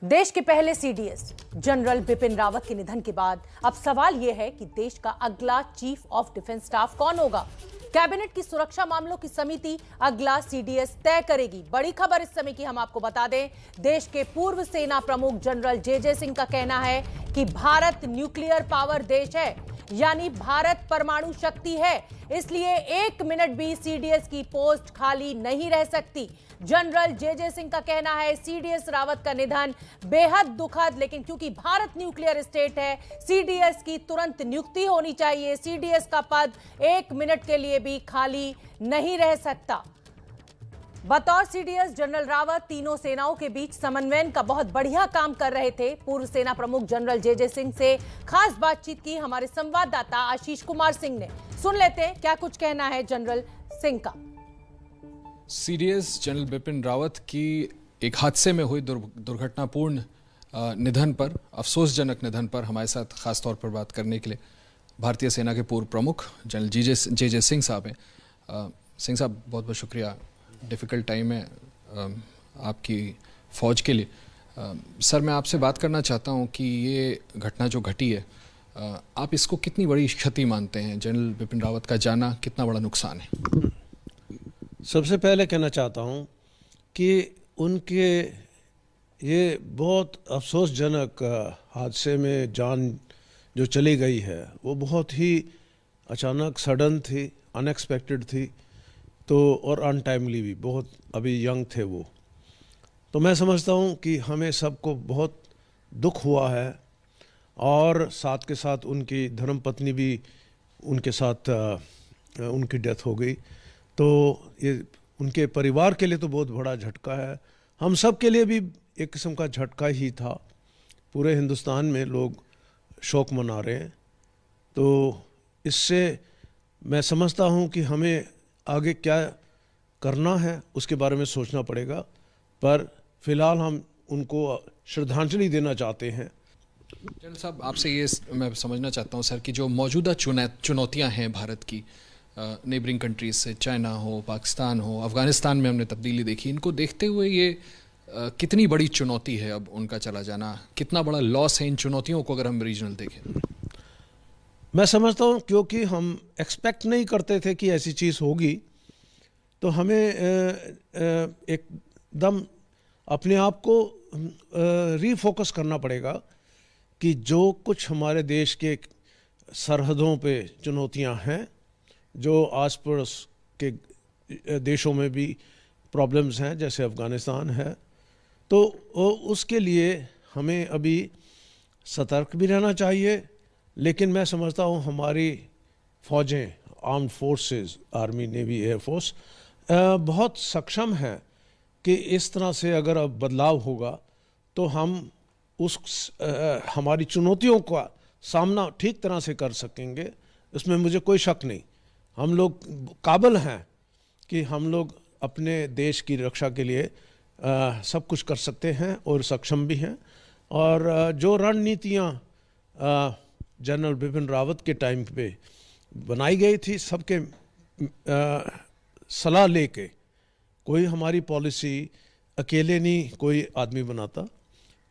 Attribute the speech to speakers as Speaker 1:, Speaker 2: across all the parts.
Speaker 1: देश के पहले सीडीएस जनरल बिपिन रावत के निधन के बाद अब सवाल यह है कि देश का अगला चीफ ऑफ डिफेंस स्टाफ कौन होगा। कैबिनेट की सुरक्षा मामलों की समिति अगला सीडीएस तय करेगी। बड़ी खबर इस समय की हम आपको बता दें, देश के पूर्व सेना प्रमुख जनरल जे सिंह का कहना है कि भारत न्यूक्लियर पावर देश है, यानी भारत परमाणु शक्ति है, इसलिए एक मिनट भी सीडीएस की पोस्ट खाली नहीं रह सकती। जनरल जे सिंह का कहना है सीडीएस रावत का निधन बेहद दुखद, लेकिन क्योंकि भारत न्यूक्लियर स्टेट है, सीडीएस की तुरंत नियुक्ति होनी चाहिए। सीडीएस का पद एक मिनट के लिए भी खाली नहीं रह सकता। बतौर सीडीएस जनरल रावत तीनों सेनाओं के बीच समन्वयन का बहुत बढ़िया काम कर रहे थे। पूर्व सेना प्रमुख जनरल जे सिंह से खास बातचीत की हमारे संवाददाता आशीष कुमार सिंह ने। सुन लेते हैं क्या कुछ कहना है जनरल सिंह का।
Speaker 2: सीडीएस जनरल बिपिन रावत की एक हादसे में हुई दुर्घटनापूर्ण निधन पर, अफसोसजनक निधन पर हमारे साथ खास तौर पर बात करने के लिए भारतीय सेना के पूर्व प्रमुख जनरल जे सिंह साहब हैं। सिंह साहब, बहुत बहुत शुक्रिया। डिफ़िकल्ट टाइम है आपकी फ़ौज के लिए। सर, मैं आपसे बात करना चाहता हूं कि ये घटना जो घटी है, आप इसको कितनी बड़ी क्षति मानते हैं? जनरल बिपिन रावत का जाना कितना बड़ा नुकसान है?
Speaker 3: सबसे पहले कहना चाहता हूं कि उनके ये बहुत अफसोसजनक हादसे में जान जो चली गई है वो बहुत ही अचानक, सडन थी, अनएक्सपेक्टेड थी, तो और अनटाइमली भी। बहुत अभी यंग थे वो। तो मैं समझता हूँ कि हमें सबको बहुत दुख हुआ है, और साथ के साथ उनकी धर्मपत्नी भी उनके साथ उनकी डेथ हो गई। तो ये उनके परिवार के लिए तो बहुत बड़ा झटका है, हम सब के लिए भी एक किस्म का झटका ही था। पूरे हिंदुस्तान में लोग शोक मना रहे हैं। तो इससे मैं समझता हूँ कि हमें आगे क्या करना है उसके बारे में सोचना पड़ेगा, पर फिलहाल हम उनको श्रद्धांजलि देना चाहते हैं।
Speaker 2: जनरल साहब, आपसे ये मैं समझना चाहता हूँ सर कि जो मौजूदा चुनौतियाँ हैं भारत की, नेबरिंग कंट्रीज से, चाइना हो, पाकिस्तान हो, अफ़गानिस्तान में हमने तब्दीली देखी, इनको देखते हुए ये कितनी बड़ी चुनौती है अब उनका चला जाना? कितना बड़ा लॉस है इन चुनौतियों को अगर हम रीजनल देखें?
Speaker 3: मैं समझता हूँ क्योंकि हम एक्सपेक्ट नहीं करते थे कि ऐसी चीज़ होगी, तो हमें एकदम अपने आप को रीफोकस करना पड़ेगा कि जो कुछ हमारे देश के सरहदों पे चुनौतियाँ हैं, जो आस पड़ोस के देशों में भी प्रॉब्लम्स हैं, जैसे अफ़गानिस्तान है, तो उसके लिए हमें अभी सतर्क भी रहना चाहिए। लेकिन मैं समझता हूँ हमारी फ़ौजें, armed forces, army, navy, air force बहुत सक्षम हैं कि इस तरह से अगर अब बदलाव होगा तो हम हमारी चुनौतियों का सामना ठीक तरह से कर सकेंगे। इसमें मुझे कोई शक नहीं। हम लोग काबिल हैं कि हम लोग अपने देश की रक्षा के लिए सब कुछ कर सकते हैं और सक्षम भी हैं। और जो रणनीतियाँ जनरल बिपिन रावत के टाइम पे बनाई गई थी, सबके सलाह लेके, कोई हमारी पॉलिसी अकेले नहीं कोई आदमी बनाता।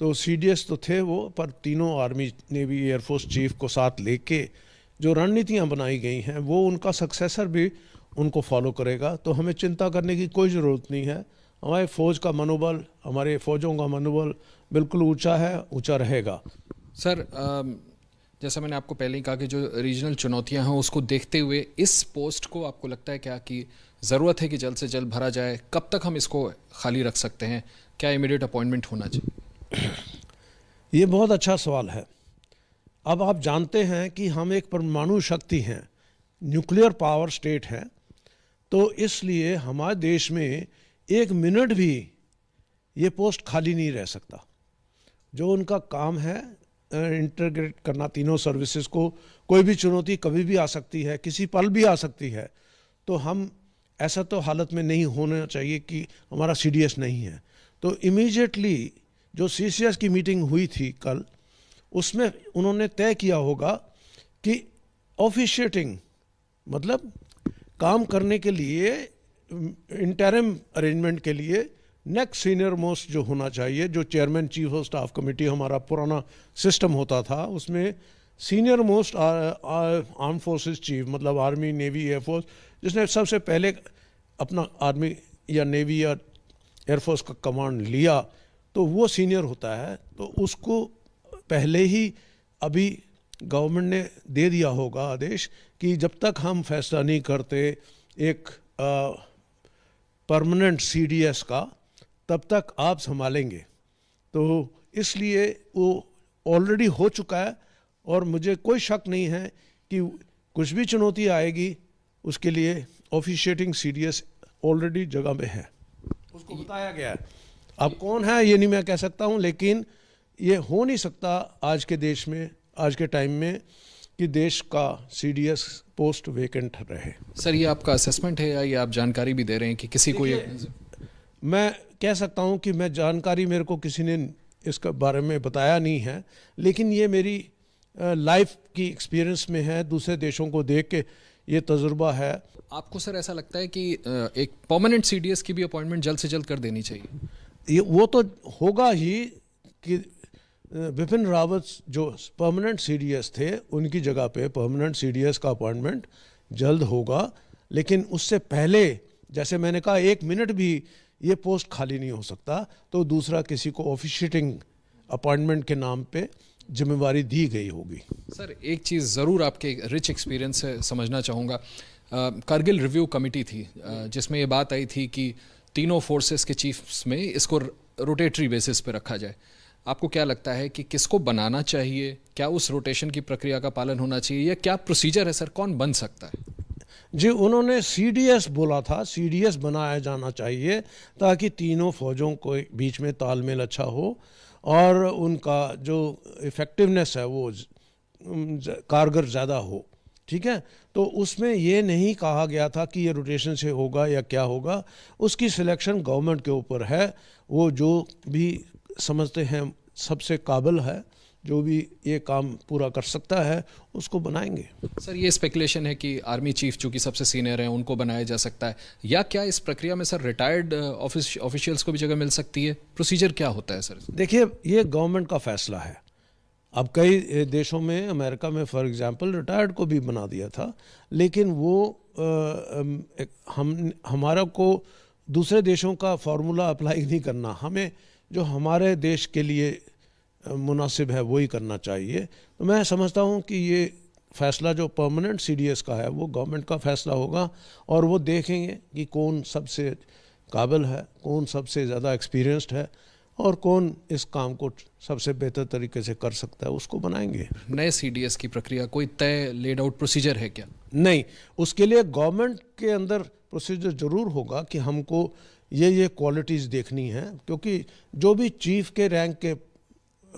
Speaker 3: तो सीडीएस तो थे वो, पर तीनों आर्मी, नेवी, एयरफोर्स चीफ को साथ लेके जो रणनीतियाँ बनाई गई हैं वो उनका सक्सेसर भी उनको फॉलो करेगा। तो हमें चिंता करने की कोई ज़रूरत नहीं है। हमारे फ़ौज का मनोबल, हमारे फ़ौजों का मनोबल बिल्कुल ऊंचा है, ऊंचा रहेगा।
Speaker 2: सर, जैसा मैंने आपको पहले ही कहा कि जो रीजनल चुनौतियां हैं उसको देखते हुए इस पोस्ट को आपको लगता है क्या कि ज़रूरत है कि जल्द से जल्द भरा जाए? कब तक हम इसको खाली रख सकते हैं? क्या इमीडिएट अपॉइंटमेंट होना चाहिए?
Speaker 3: ये बहुत अच्छा सवाल है। अब आप जानते हैं कि हम एक परमाणु शक्ति हैं, न्यूक्लियर पावर स्टेट है, तो इसलिए हमारे देश में एक मिनट भी ये पोस्ट खाली नहीं रह सकता। जो उनका काम है इंटीग्रेट करना तीनों सर्विसेज को, कोई भी चुनौती कभी भी आ सकती है, किसी पल भी आ सकती है, तो हम ऐसा तो हालत में नहीं होना चाहिए कि हमारा सीडीएस नहीं है। तो इमीडिएटली जो सीसीएस की मीटिंग हुई थी कल, उसमें उन्होंने तय किया होगा कि ऑफिशिएटिंग, मतलब काम करने के लिए, इंटरिम अरेंजमेंट के लिए नेक्स्ट सीनियर मोस्ट जो होना चाहिए, जो chairman chief of staff committee हमारा पुराना सिस्टम होता था, उसमें senior most arm forces chief, मतलब आर्मी, नेवी, एयरफोर्स, जिसने सबसे पहले अपना आर्मी या नेवी या एयरफोर्स का कमांड लिया, तो वो सीनियर होता है। तो उसको पहले ही अभी गवर्नमेंट ने दे दिया होगा आदेश कि जब तक हम फैसला नहीं करते एक परमानेंट सीडीएस का, तब तक आप संभालेंगे। तो इसलिए वो ऑलरेडी हो चुका है और मुझे कोई शक नहीं है कि कुछ भी चुनौती आएगी उसके लिए ऑफिशिएटिंग सीडीएस ऑलरेडी जगह में है, उसको बताया गया है। अब कौन है ये नहीं मैं कह सकता हूँ, लेकिन ये हो नहीं सकता आज के देश में, आज के टाइम में, कि देश का सीडीएस पोस्ट वेकेंट रहे।
Speaker 2: सर, ये आपका असेसमेंट है या ये आप जानकारी भी दे रहे हैं कि किसी को ये?
Speaker 3: मैं कह सकता हूँ कि मैं जानकारी, मेरे को किसी ने इसके बारे में बताया नहीं है, लेकिन ये मेरी लाइफ की एक्सपीरियंस में है, दूसरे देशों को देख के ये तजुर्बा है।
Speaker 2: आपको सर ऐसा लगता है कि एक परमानेंट सीडीएस की भी अपॉइंटमेंट जल्द से जल्द कर देनी चाहिए?
Speaker 3: ये वो तो होगा ही कि बिपिन रावत जो परमानेंट सीडीएस थे, उनकी जगह पे परमानेंट सीडीएस का अपॉइंटमेंट जल्द होगा। लेकिन उससे पहले, जैसे मैंने कहा, 1 मिनट भी ये पोस्ट खाली नहीं हो सकता, तो दूसरा किसी को ऑफिशिएटिंग अपॉइंटमेंट के नाम पे जिम्मेवारी दी गई होगी।
Speaker 2: सर, एक चीज़ ज़रूर आपके रिच एक्सपीरियंस से समझना चाहूँगा। कारगिल रिव्यू कमेटी थी जिसमें ये बात आई थी कि तीनों फोर्सेस के चीफ्स में इसको रोटेटरी बेसिस पे रखा जाए। आपको क्या लगता है कि किसको बनाना चाहिए? क्या उस रोटेशन की प्रक्रिया का पालन होना चाहिए या क्या प्रोसीजर है सर? कौन बन सकता है?
Speaker 3: जी, उन्होंने सीडीएस बोला था, सीडीएस बनाया जाना चाहिए ताकि तीनों फौजों को बीच में तालमेल अच्छा हो और उनका जो इफ़ेक्टिवनेस है वो कारगर ज़्यादा हो। ठीक है, तो उसमें ये नहीं कहा गया था कि ये रोटेशन से होगा या क्या होगा। उसकी सिलेक्शन गवर्नमेंट के ऊपर है। वो जो भी समझते हैं सबसे काबिल है, जो भी ये काम पूरा कर सकता है, उसको बनाएंगे।
Speaker 2: सर, ये स्पेकुलेशन है कि आर्मी चीफ चूंकि सबसे सीनियर हैं उनको बनाया जा सकता है, या क्या इस प्रक्रिया में सर रिटायर्ड ऑफिशियल्स को भी जगह मिल सकती है? प्रोसीजर क्या होता है सर? देखिए,
Speaker 3: ये गवर्नमेंट का फैसला है। अब कई देशों में, अमेरिका में फॉर एग्जांपल, रिटायर्ड को भी बना दिया था, लेकिन वो हमारा को दूसरे देशों का फार्मूला अप्लाई नहीं करना, हमें जो हमारे देश के लिए मुनासिब है वही करना चाहिए। तो मैं समझता हूँ कि ये फैसला जो परमानेंट सीडीएस का है वो गवर्नमेंट का फैसला होगा और वो देखेंगे कि कौन सबसे काबिल है, कौन सबसे ज़्यादा एक्सपीरियंस्ड है और कौन इस काम को सबसे बेहतर तरीके से कर सकता है, उसको बनाएंगे।
Speaker 2: नए सीडीएस की प्रक्रिया कोई तय लेड आउट प्रोसीजर है क्या?
Speaker 3: नहीं, उसके लिए गवर्नमेंट के अंदर प्रोसीजर ज़रूर होगा कि हमको ये क्वालिटीज़ देखनी है, क्योंकि जो भी चीफ के रैंक के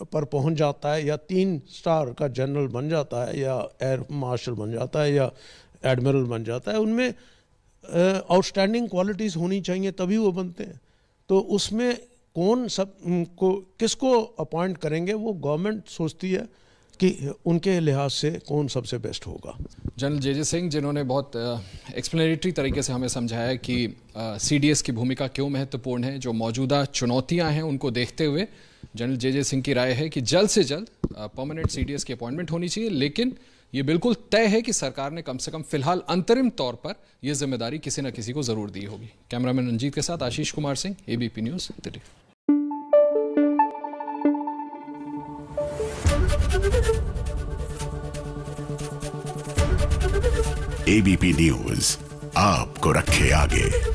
Speaker 3: पर पहुंच जाता है या 3 स्टार का जनरल बन जाता है या एयर मार्शल बन जाता है या एडमिरल बन जाता है, उनमें आउटस्टैंडिंग क्वालिटीज़ होनी चाहिए, तभी वो बनते हैं। तो उसमें कौन सब को किसको अपॉइंट करेंगे वो गवर्नमेंट सोचती है कि उनके लिहाज से कौन सबसे बेस्ट होगा।
Speaker 2: जनरल जे सिंह, जिन्होंने बहुत एक्सप्लेनेटरी तरीके से हमें समझाया कि सीडीएस की भूमिका क्यों महत्वपूर्ण है, जो मौजूदा चुनौतियां हैं उनको देखते हुए जनरल जे सिंह की राय है कि जल्द से जल्द परमानेंट सीडीएस की अपॉइंटमेंट होनी चाहिए, लेकिन ये बिल्कुल तय है कि सरकार ने कम से कम फिलहाल अंतरिम तौर पर यह जिम्मेदारी किसी न किसी को जरूर दी होगी। कैमरामैन रंजीत के साथ Ashish Kumar Singh, ABP news, Delhi.
Speaker 4: ABP news आपको रखे आगे।